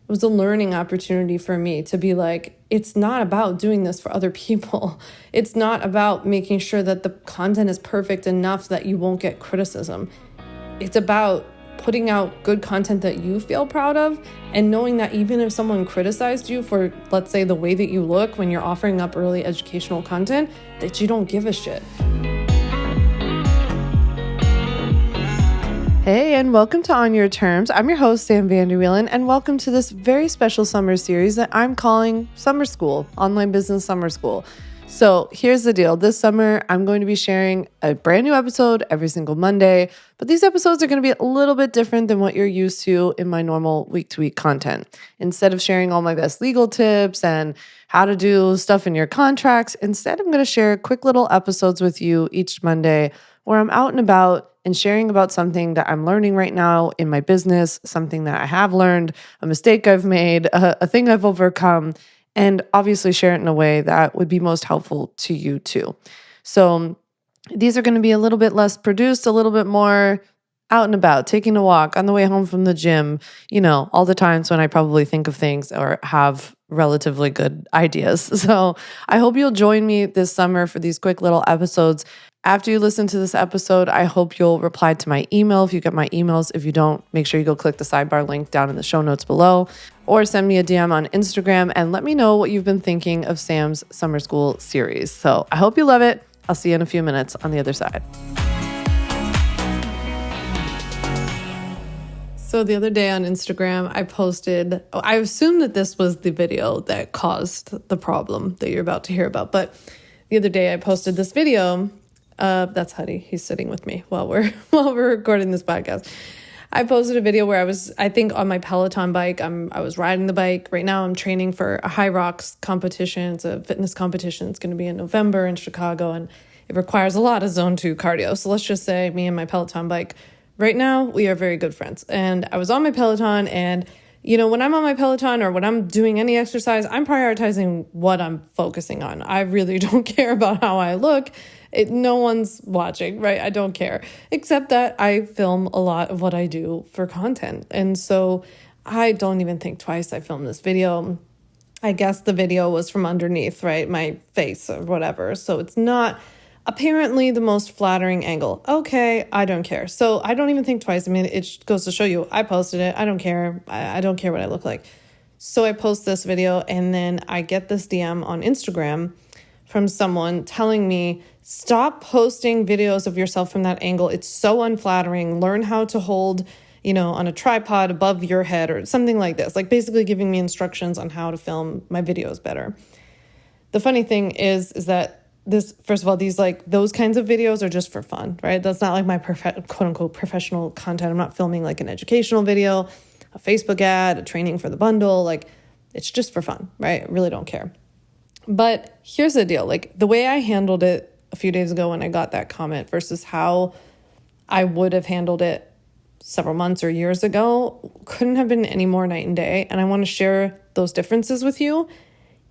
was a learning opportunity for me to be like, it's not about doing this for other people. It's not about making sure that the content is perfect enough that you won't get criticism. It's about putting out good content that you feel proud of and knowing that even if someone criticized you for, let's say, the way that you look when you're offering up early educational content, that you don't give a shit. Hey, and welcome to On Your Terms. I'm your host, Vander, Wielen, and welcome to this very special summer series that I'm calling Summer School, Online Business Summer School. So here's the deal. This summer, I'm going to be sharing a brand new episode every single Monday, but these episodes are going to be a little bit different than what you're used to in my normal week-to-week content. Instead of sharing all my best legal tips and how to do stuff in your contracts, instead I'm going to share quick little episodes with you each Monday where I'm out and about and sharing about something that I'm learning right now in my business, something that I have learned, a mistake I've made, a thing I've overcome, and obviously share it in a way that would be most helpful to you too. So these are going to be a little bit less produced, a little bit more out and about, taking a walk on the way home from the gym, all the times when I probably think of things or have relatively good ideas. So I hope you'll join me this summer for these quick little episodes. After you listen to this episode, I hope you'll reply to my email if you get my emails. If you don't, make sure you go click the sidebar link down in the show notes below, or send me a DM on Instagram and let me know what you've been thinking of Sam's Summer School series. So I hope you love it. I'll see you in a few minutes on the other side. So the other day on Instagram, I posted, I assume that this was the video that caused the problem that you're about to hear about. But the other day I posted this video. That's Huddy. He's sitting with me while we're recording this podcast. I posted a video where I was, I think, on my Peloton bike. I was riding the bike. Right now I'm training for a high rocks competition. It's a fitness competition. It's going to be in November in Chicago, and it requires a lot of zone 2 cardio. So let's just say me and my Peloton bike, right now we are very good friends. And I was on my Peloton, and when I'm on my Peloton or when I'm doing any exercise, I'm prioritizing what I'm focusing on. I really don't care about how I look. No one's watching, right? I don't care, except that I film a lot of what I do for content. And so I don't even think twice I filmed this video. I guess the video was from underneath, right? My face or whatever. So it's not apparently the most flattering angle. Okay, I don't care. So I don't even think twice. I mean, it goes to show you, I posted it. I don't care. I don't care what I look like. So I post this video, and then I get this DM on Instagram from someone telling me, stop posting videos of yourself from that angle. It's so unflattering. Learn how to hold, on a tripod above your head or something like this. Like basically giving me instructions on how to film my videos better. The funny thing is that this, first of all, those kinds of videos are just for fun, right? That's not like my quote unquote professional content. I'm not filming like an educational video, a Facebook ad, a training for the bundle. Like it's just for fun, right? I really don't care. But here's the deal. Like the way I handled it a few days ago when I got that comment versus how I would have handled it several months or years ago couldn't have been any more night and day. And I want to share those differences with you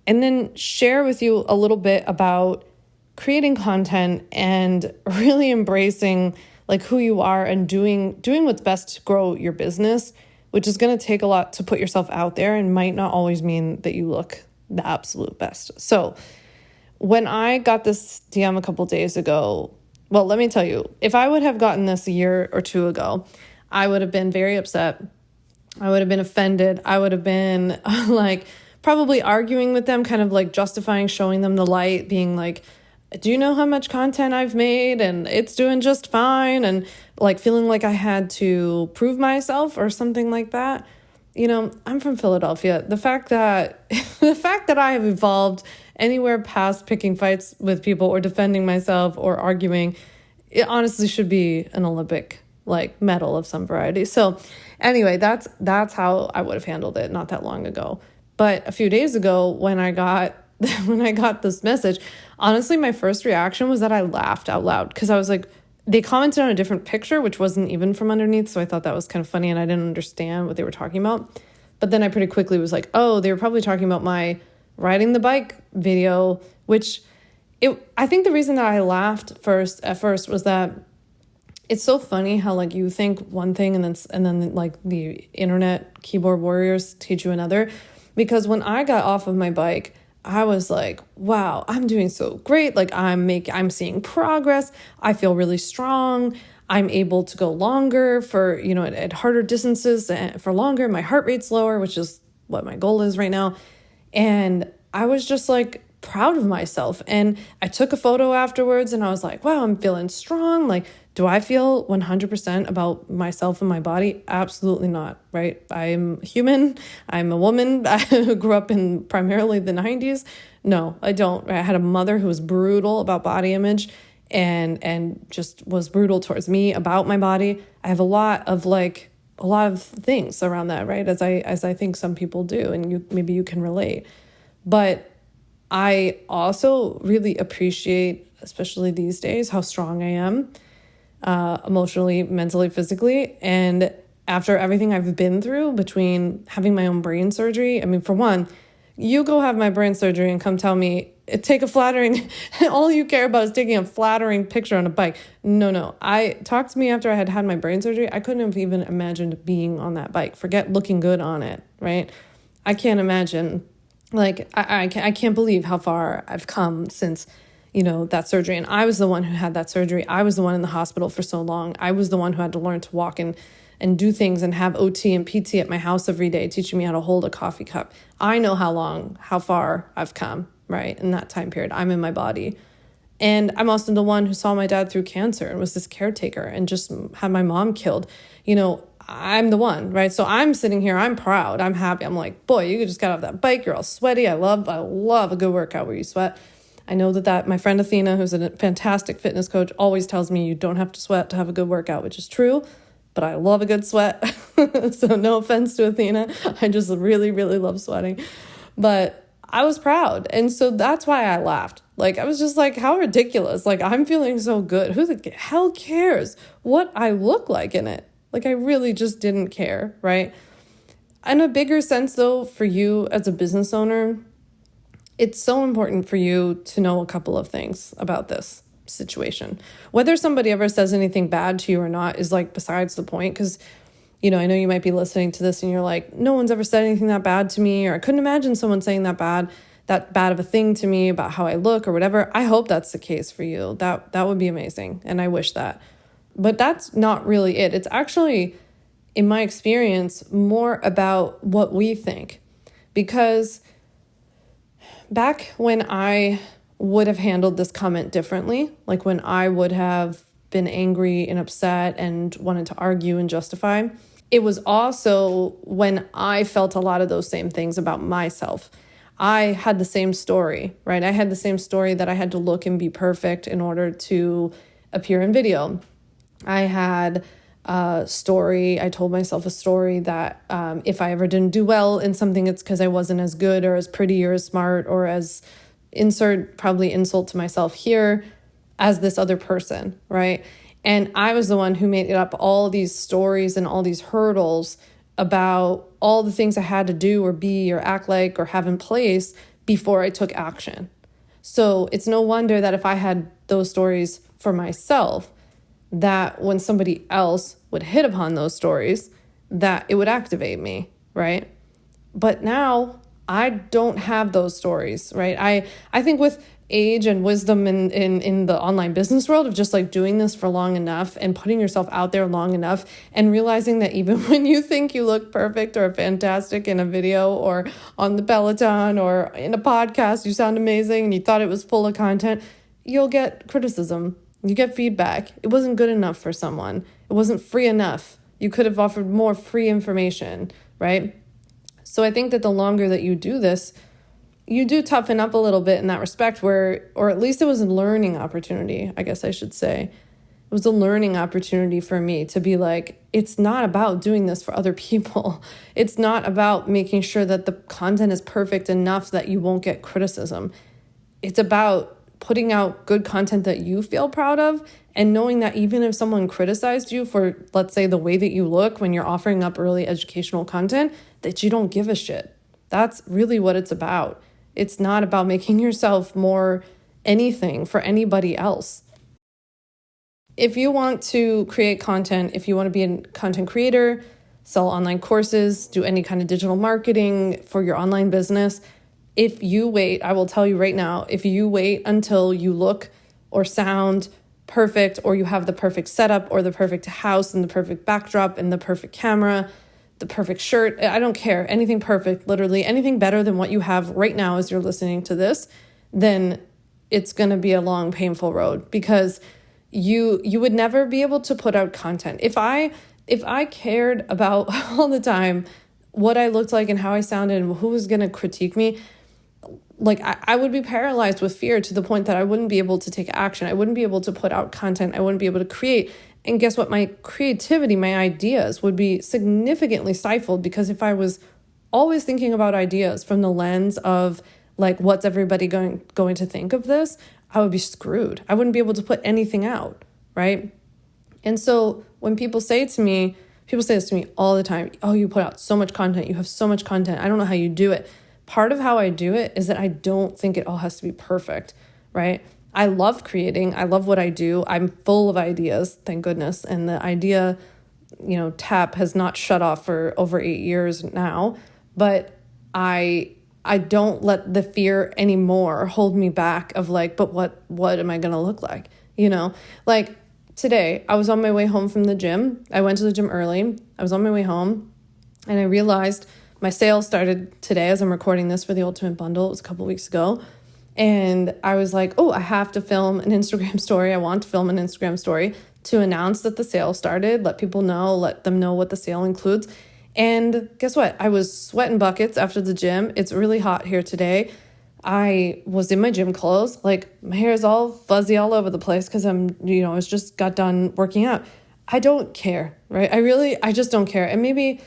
and then share with you a little bit about creating content and really embracing like who you are and doing what's best to grow your business, which is going to take a lot to put yourself out there and might not always mean that you look the absolute best. So when I got this DM a couple days ago, well, let me tell you, if I would have gotten this a year or two ago, I would have been very upset. I would have been offended. I would have been like probably arguing with them, kind of like justifying, showing them the light, being like, do you know how much content I've made? And it's doing just fine. And like feeling like I had to prove myself or something like that. I'm from Philadelphia. The fact that I have evolved anywhere past picking fights with people or defending myself or arguing, it honestly should be an Olympic like medal of some variety. So anyway, that's how I would have handled it not that long ago. But a few days ago when I got this message, honestly, my first reaction was that I laughed out loud because I was like, they commented on a different picture, which wasn't even from underneath. So I thought that was kind of funny and I didn't understand what they were talking about. But then I pretty quickly was like, oh, they were probably talking about my riding the bike video, which I think the reason that I laughed at first was that It's so funny how like you think one thing and then like the internet keyboard warriors teach you another. Because when I got off of my bike, I was like, wow, I'm doing so great. Like I'm seeing progress. I feel really strong. I'm able to go longer for, at harder distances and for longer. My heart rate's lower, which is what my goal is right now. And I was just like proud of myself. And I took a photo afterwards and I was like, wow, I'm feeling strong. Like, do I feel 100% about myself and my body? Absolutely not, right? I'm human. I'm a woman. I grew up in primarily the 90s. No, I don't. I had a mother who was brutal about body image and just was brutal towards me about my body. I have a lot of things around that, right? As I think some people do, and maybe you can relate. But I also really appreciate, especially these days, how strong I am, emotionally, mentally, physically. And after everything I've been through between having my own brain surgery, I mean, for one, you go have my brain surgery and come tell me, take a flattering, all you care about is taking a flattering picture on a bike. No. Talk to me after I had my brain surgery. I couldn't have even imagined being on that bike. Forget looking good on it, right? I can't imagine. Like, I can't believe how far I've come since, that surgery. And I was the one who had that surgery. I was the one in the hospital for so long. I was the one who had to learn to walk and do things and have OT and PT at my house every day, teaching me how to hold a coffee cup. I know how far I've come, right? In that time period, I'm in my body. And I'm also the one who saw my dad through cancer and was this caretaker and just had my mom killed. I'm the one, right? So I'm sitting here, I'm proud, I'm happy. I'm like, boy, you just got off that bike. You're all sweaty. I love a good workout where you sweat. I know that my friend Athena, who's a fantastic fitness coach, always tells me you don't have to sweat to have a good workout, which is true. But I love a good sweat. So no offense to Athena. I just really, really love sweating. But I was proud. And so that's why I laughed. Like, I was just like, how ridiculous. Like, I'm feeling so good. Who the hell cares what I look like in it? Like, I really just didn't care, right? In a bigger sense, though, for you as a business owner, it's so important for you to know a couple of things about this situation. Whether somebody ever says anything bad to you or not is like besides the point, because I know you might be listening to this and you're like, no one's ever said anything that bad to me, or I couldn't imagine someone saying that bad of a thing to me about how I look or whatever. I hope that's the case for you. That would be amazing, and I wish that. But that's not really it. It's actually, in my experience, more about what we think. Because back when I would have handled this comment differently, like when I would have been angry and upset and wanted to argue and justify, it was also when I felt a lot of those same things about myself. I had the same story, right? I had the same story that I had to look and be perfect in order to appear in video. I had a story, I told myself a story that if I ever didn't do well in something, it's because I wasn't as good or as pretty or as smart or as probably insult to myself here as this other person, right? And I was the one who made up all these stories and all these hurdles about all the things I had to do or be or act like or have in place before I took action. So it's no wonder that if I had those stories for myself, that when somebody else would hit upon those stories, that it would activate me, right? But now I don't have those stories, right? I think with age and wisdom in the online business world of just like doing this for long enough and putting yourself out there long enough and realizing that even when you think you look perfect or fantastic in a video or on the Peloton or in a podcast, you sound amazing and you thought it was full of content, you'll get criticism. You get feedback. It wasn't good enough for someone. It wasn't free enough. You could have offered more free information, right? So I think that the longer that you do this, you do toughen up a little bit in that respect or at least it was a learning opportunity, I guess I should say. It was a learning opportunity for me to be like, it's not about doing this for other people. It's not about making sure that the content is perfect enough that you won't get criticism. It's about putting out good content that you feel proud of and knowing that even if someone criticized you for, let's say, the way that you look when you're offering up really educational content, that you don't give a shit. That's really what it's about. It's not about making yourself more anything for anybody else. if you want to create content, if you want to be a content creator, sell online courses, do any kind of digital marketing for your online business, if you wait, I will tell you right now, if you wait until you look or sound perfect, or you have the perfect setup or the perfect house and the perfect backdrop and the perfect camera, the perfect shirt, I don't care, anything perfect, literally anything better than what you have right now as you're listening to this, then it's going to be a long, painful road, because you would never be able to put out content. If I cared about all the time what I looked like and how I sounded and who was going to critique me, like I would be paralyzed with fear to the point that I wouldn't be able to take action. I wouldn't be able to put out content. I wouldn't be able to create. And guess what? My creativity, my ideas would be significantly stifled, because if I was always thinking about ideas from the lens of like, what's everybody going to think of this, I would be screwed. I wouldn't be able to put anything out, right? And so when people say this to me all the time, oh, you put out so much content, you have so much content, I don't know how you do it. Part of how I do it is that I don't think it all has to be perfect, right? I love creating. I love what I do. I'm full of ideas, thank goodness. And the idea, tap has not shut off for over 8 years now. But I don't let the fear anymore hold me back of like, but what am I going to look like? Like today, I was on my way home from the gym. I went to the gym early. I was on my way home and I realized my sale started today as I'm recording this for the Ultimate Bundle. It was a couple weeks ago. And I was like, oh, I have to film an Instagram story. I want to film an Instagram story to announce that the sale started, let people know, let them know what the sale includes. And guess what? I was sweating buckets after the gym. It's really hot here today. I was in my gym clothes. Like my hair is all fuzzy all over the place because I just got done working out. I don't care, right? I just don't care. And maybe,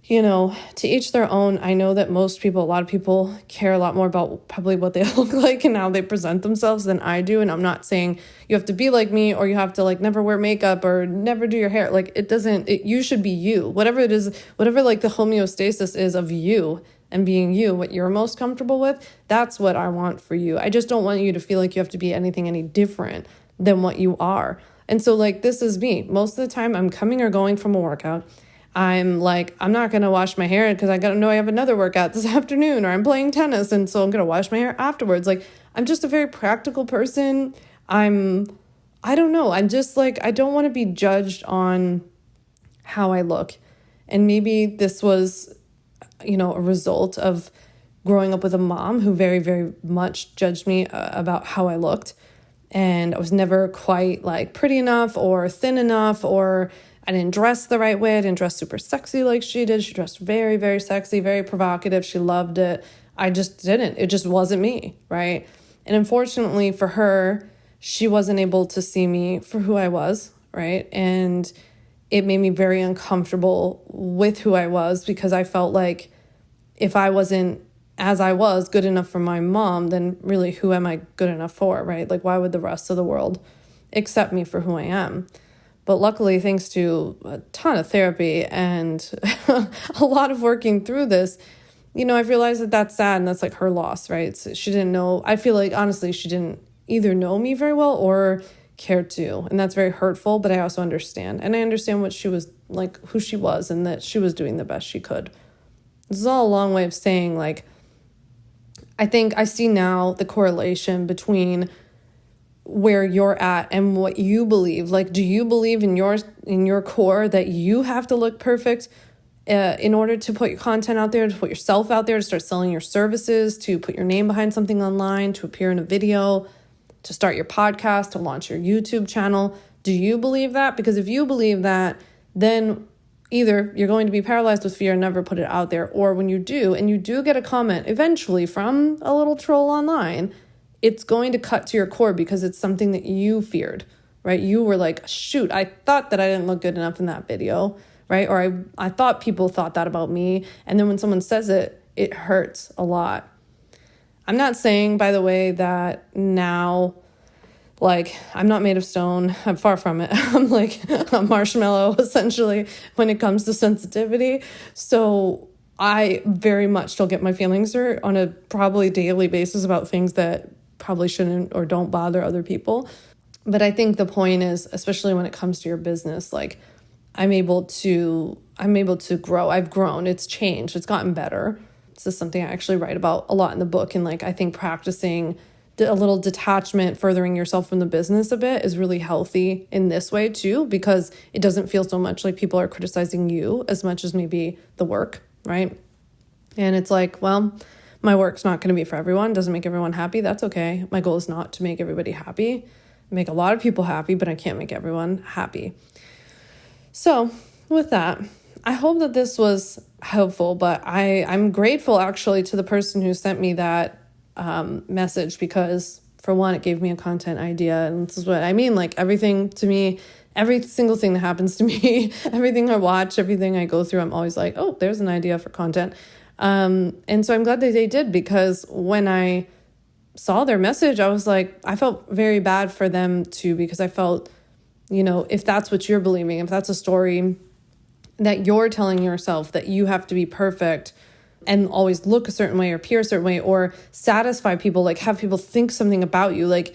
to each their own. I know that a lot of people care a lot more about probably what they look like and how they present themselves than I do. And I'm not saying you have to be like me or you have to like never wear makeup or never do your hair. Like you should be you, whatever it is, whatever like the homeostasis is of you and being you, what you're most comfortable with. That's what I want for you. I just don't want you to feel like you have to be anything any different than what you are. And so like, this is me. Most of the time I'm coming or going from a workout. I'm like, I'm not going to wash my hair because I got to know I have another workout this afternoon, or I'm playing tennis. And so I'm going to wash my hair afterwards. Like, I'm just a very practical person. I don't know. I'm just like, I don't want to be judged on how I look. And maybe this was, a result of growing up with a mom who very, very much judged me about how I looked. And I was never quite like pretty enough or thin enough, or I didn't dress the right way. I didn't dress super sexy like she did. She dressed very, very sexy, very provocative. She loved it. I just didn't. It just wasn't me, right? And unfortunately for her, she wasn't able to see me for who I was, right? And it made me very uncomfortable with who I was, because I felt like if I wasn't, as I was, good enough for my mom, then really who am I good enough for, right? Like, why would the rest of the world accept me for who I am? But luckily, thanks to a ton of therapy and a lot of working through this, I've realized that that's sad and that's like her loss, right? So she didn't know. I feel like, honestly, she didn't either know me very well or care to. And that's very hurtful, but I also understand. And I understand what she was like, who she was, and that she was doing the best she could. This is all a long way of saying, like, I think I see now the correlation between where you're at and what you believe. Like, do you believe in your core that you have to look perfect in order to put your content out there, to put yourself out there, to start selling your services, to put your name behind something online, to appear in a video, to start your podcast, to launch your YouTube channel? Do you believe that? Because if you believe that, then either you're going to be paralyzed with fear and never put it out there, or when you do, and you do get a comment eventually from a little troll online, it's going to cut to your core because it's something that you feared, right? You were like, shoot, I thought that I didn't look good enough in that video, right? Or I thought people thought that about me. And then when someone says it, it hurts a lot. I'm not saying, by the way, that now, like, I'm not made of stone. I'm far from it. I'm like a marshmallow, essentially, when it comes to sensitivity. So I very much still get my feelings hurt on a probably daily basis about things that probably shouldn't or don't bother other people. But I think the point is, especially when it comes to your business, like I'm able to grow. I've grown. It's changed. It's gotten better. This is something I actually write about a lot in the book. And like, I think practicing a little detachment, furthering yourself from the business a bit is really healthy in this way too, because it doesn't feel so much like people are criticizing you as much as maybe the work, right? And it's like, well, my work's not going to be for everyone. Doesn't make everyone happy. That's okay. My goal is not to make everybody happy. Make a lot of people happy, but I can't make everyone happy. So with that, I hope that this was helpful, but I'm grateful actually to the person who sent me that message, because for one, it gave me a content idea. And this is what I mean, like everything to me, every single thing that happens to me, everything I watch, everything I go through, I'm always like, oh, there's an idea for content. And so I'm glad that they did, because when I saw their message, I was like, I felt very bad for them too, because I felt, if that's what you're believing, if that's a story that you're telling yourself, that you have to be perfect and always look a certain way or appear a certain way or satisfy people, like have people think something about you. Like,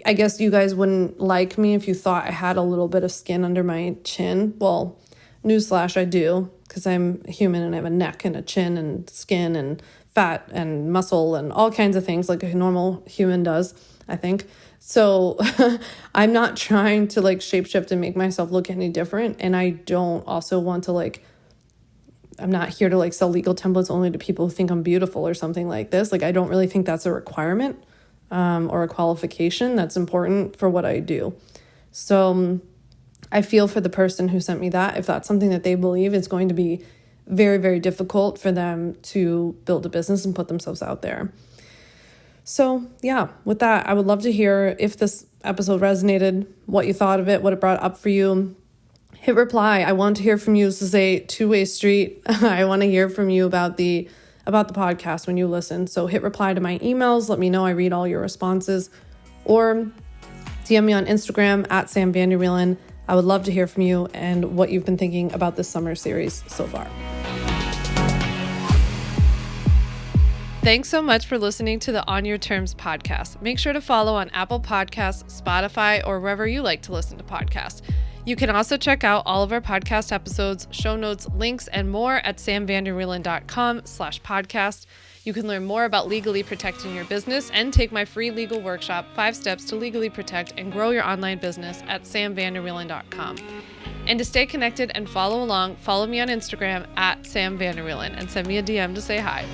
I guess you guys wouldn't like me if you thought I had a little bit of skin under my chin. Well, newsflash, I do, because I'm human and I have a neck and a chin and skin and fat and muscle and all kinds of things like a normal human does, I think. So I'm not trying to like shapeshift and make myself look any different. And I don't also want to I'm not here to sell legal templates only to people who think I'm beautiful or something like this. Like, I don't really think that's a requirement or a qualification that's important for what I do. So I feel for the person who sent me that. If that's something that they believe, it's going to be very, very difficult for them to build a business and put themselves out there. So yeah, with that, I would love to hear if this episode resonated, what you thought of it, what it brought up for you. Hit reply. I want to hear from you. This is a two-way street. I want to hear from you about the podcast when you listen. So hit reply to my emails. Let me know. I read all your responses. Or DM me on Instagram at Sam Vander Wielen. I would love to hear from you and what you've been thinking about this summer series so far. Thanks so much for listening to the On Your Terms podcast. Make sure to follow on Apple Podcasts, Spotify, or wherever you like to listen to podcasts. You can also check out all of our podcast episodes, show notes, links, and more at samvanderwielen.com/podcast. You can learn more about legally protecting your business and take my free legal workshop, 5 Steps to Legally Protect and Grow Your Online Business at samvanderwielen.com. And to stay connected and follow along, follow me on Instagram at Sam Vander Wielen and send me a DM to say hi.